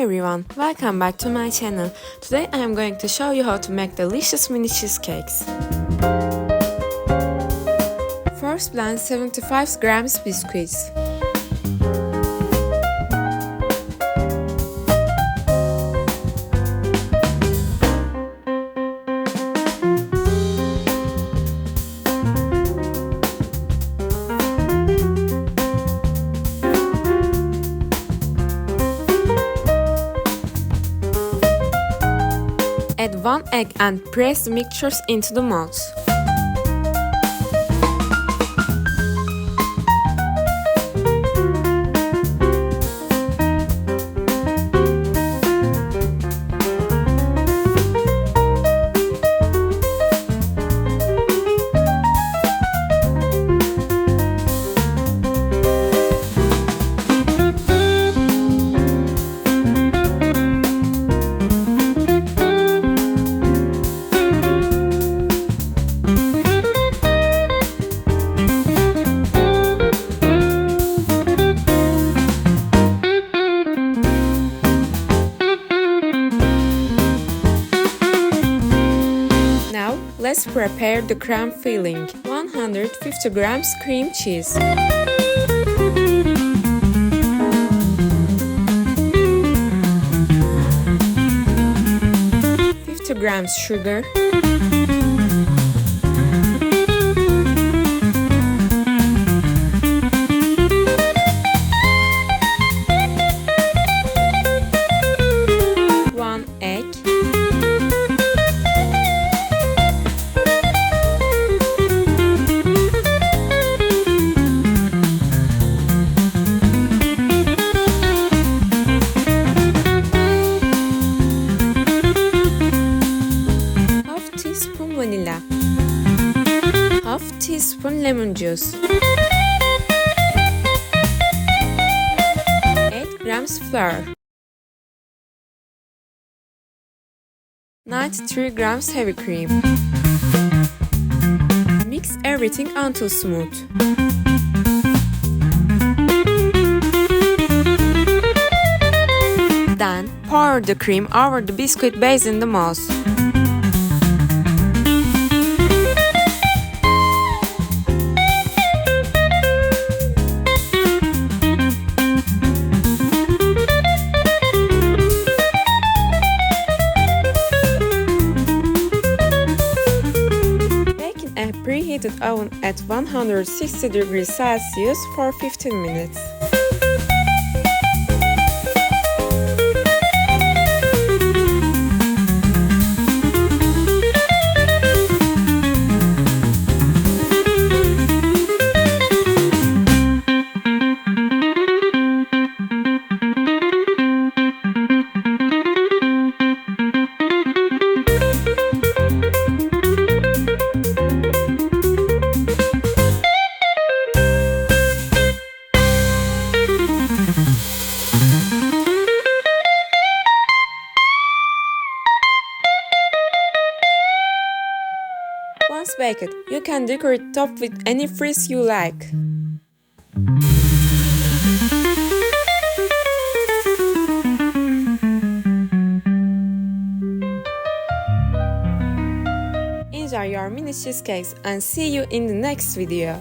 everyone, welcome back to my channel. Today I am going to show you how to make delicious mini cheesecakes. First, blend 75 grams biscuits. Add 1 egg and press the mixtures into the molds. Now, let's prepare the crème filling. 150 grams cream cheese. 50 grams sugar. 1 egg. Teaspoon vanilla, half teaspoon lemon juice, 8 grams flour, 93 grams heavy cream. Mix everything until smooth. Then pour the cream over the biscuit base in the molds. A preheated oven at 160 degrees Celsius for 15 minutes. Once baked, you can decorate top with any fruits you like. Enjoy your mini cheesecakes and see you in the next video.